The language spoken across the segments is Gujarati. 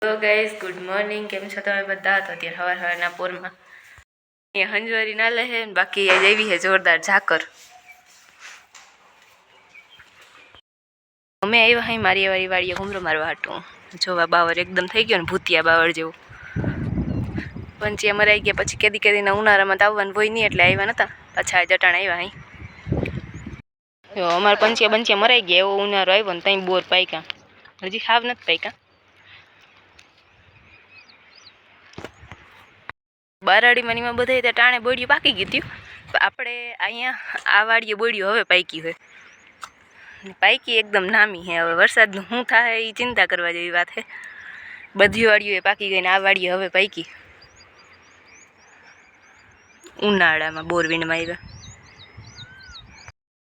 Hello guys, good morning. કેમ છો તમે બધા? તો અત્યારે સવારના પોરમાં એ હંજવારી ના લે હે, બાકી એવી હે જોરદાર ઝાકર. અમે આવ્યા હાઈ મારી વાડીએ ઘૂમરો મારવા હાટું. જોવા બાવર એકદમ થઈ ગયો ને ભૂતિયા બાવર જેવું. પંચિયા મરાઈ ગયા પછી કેદીના ઉનાળામાં આવવાનું હોય નહીં એટલે આવ્યા નતા. પાછા જટાણ આવ્યા હાઈ. જો અમારા પંચિયા મરાઈ ગયા એવો ઉનાળો આવ્યો ને ત્યાં બોર પાક્યા. હજી હાવ નથી પાક્યા. બારાડીમાં નીમાં બધા ત્યાં ટાણે બોડિયું પાકી ગયું હતું. આપણે અહીંયા આ વાડીએ બોડિયું હવે પાકી હોય. પાકી એકદમ નામી હે. હવે વરસાદનું શું થાય એ ચિંતા કરવા જેવી વાત છે. બધી વાડીઓ પાકી ગઈ ને આ વાડીએ હવે પાકી. ઉનાળામાં બોરવીનમાં આવ્યા.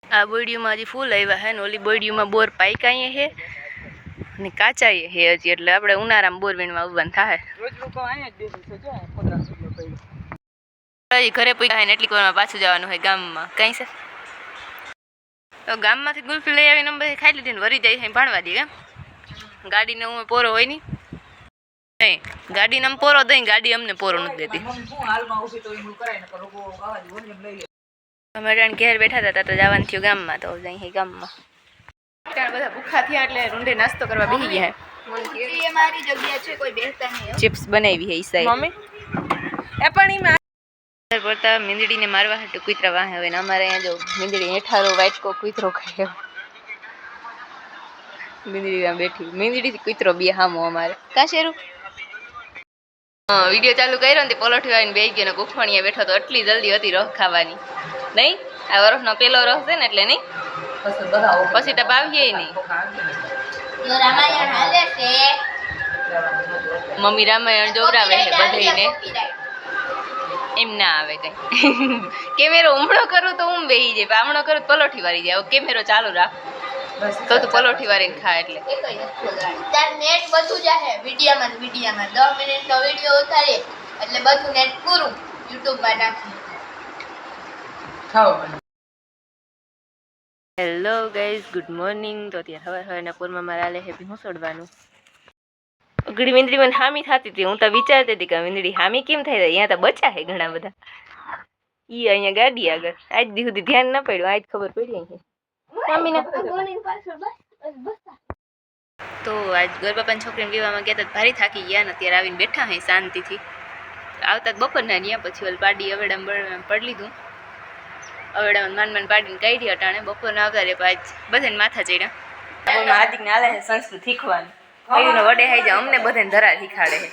આ બોડિયુંમાં હજી ફૂલ આવ્યા હે ને ઓલી બોડિયુંમાં બોર પાક્યા હે ને કાચા હે હજી. એટલે આપણે ઉનાળામાં બોરવીનમાં આવવાનું થાય. ઘરે પૂછ્યા ને એટલી વારમાં પાછું જવાનું હોય ગામમાં. કઈ છે તો ગામમાંથી ગુલ્ફી લઈ આવીને પછી ખાઈ લીધી ને વરી જાય છે ભાણવા દે. કેમ ગાડીને હું પોરો હોય નહીં. ગાડીને આમ પોરો દઈ, ગાડી અમને પોરો નથી દેતી. અમે ઘેર બેઠા હતા તો જવાનું થયું ગામમાં. તો જઈ ગામમાં બધા ભૂખા થયા એટલે રૂંઢે નાસ્તો કરવા બેસી ગયા. ચિપ્સ બનાવી હે ઈસાઈ પડતા મીંદડીને મારવા હાટું કૂતરા વાહે હોય ને અમારે અહીંયા જો મીંદડી હેઠારો વાટકો કૂતરો ખાય. મીંદડીમાં બેઠી મીંદડી કૂતરો બે હામો અમારે કાશેરું. વિડીયો ચાલુ કર્યો ને પલોઠી વાળીને બેસી ગયો ને ગુફાણીયા બેઠો તો એટલી જલ્દી હતી રસ ખાવાની નહીં. આ વર્ષનો પેલો રસ છે ને એટલે નહીં. પછી તો ભાવીએ નહીં. મમ્મી રામાયણ જોવરાવે છે બધાને. એમ ના આવે કઈ. કેમેરો ઉમળો કરું તો હું બેસી જાય, પામણો કરું તો પલોઠી વાળી જાય. કેમેરો ચાલુ રાખ તો તું પલોઠી વાળીને ખા. એટલે નેટ બધું જાહે વિડિયામાં 10 મિનિટનો વિડિયો ઉતારે એટલે બધું નેટ પૂરું YouTube માં નાખી. Hello guys, good morning. તો અત્યારે હવારના પૂરમાં મારા લે હેપી હોસડવાનું. અગડી મીંદડી મને હામી થતી હતી. હું તો વિચારતી હતી કે મીંદડી હામી કેમ થાય. અહીંયા તો બચા છે ઘણા બધા. ઈ અહીંયા ગાડી આગળ આજ દી સુધી ધ્યાન ના પડ્યું. આજ ખબર પડી અહીં તો આજ ગરબાપાની છોકરીને વિવાહમાં ગયા હતા. ભારી થાકી ગયા ને અત્યારે આવીને બેઠા હે શાંતિથી. આવતા જ બપોરના ગયા પછી ઓલ પાડી અવેડામાં પડી લીધું. અવેડામાં માન પાડીને કાઢી અટાણે બપોરના આવતા રે. આજ બધાને માથા ચડ્યા. આદિકને હાલે છે સંસ્કૃત શીખવાનું. કયું વડે હાઈ જાય અમને બધાને ધરા શીખાડે છે.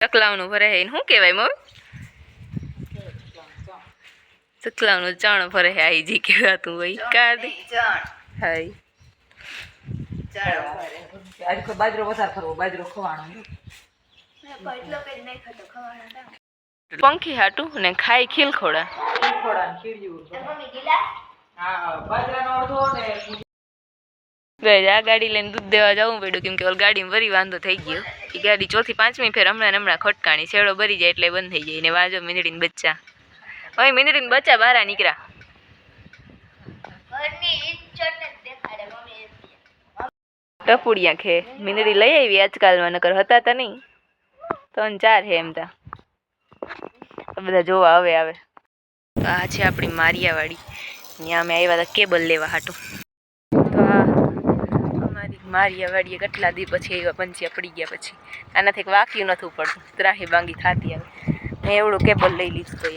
ચકલાવનું ભરે હે શું કહેવાય મમ્મી? ચકલાવનું ચણ ભરે હે. આઈ જી કહેવાતું હોય કાઢ હાઈ બાજરો વધારે કરવો, બાજરો ખવાણો. પંખી હાટું ને ખાઈ ખીલખોડા. આ ગાડી લઈને દૂધ દેવા જવું પડ્યું કેમ કે ઓલ ગાડીમાં વરી વાંધો થઈ ગયો. એ ગાડી 4થી 5મી ફેર હમણાં ખટકાણી. શેડો ભરી જાય એટલે બંધ થઈ જાય. ને વાજો મીંદડીને બચ્ચા. હવે મીંદડીને બચ્ચા બહાર નીકળ્યા. ટપુડિયા ખે મીંદડી લઈ આવી આજકાલમાં. નકર હતા તા નહીં. 3-4 હે એમ તા. બધા જોવા હવે આવે. આ છે આપણી મારિયાવાડી. ત્યાં અમે આવ્યા હતા કેબલ લેવા હાટું. તો આ અમારી મારિયાવાડીએ કેટલા દી પછી આવ્યા. પંચિયા પડી ગયા પછી. આનાથી વાક્યું નથી પડતું. ત્રાહી બાંગી થતી આવે. મેં એવડું કેબલ લઈ લીધું તો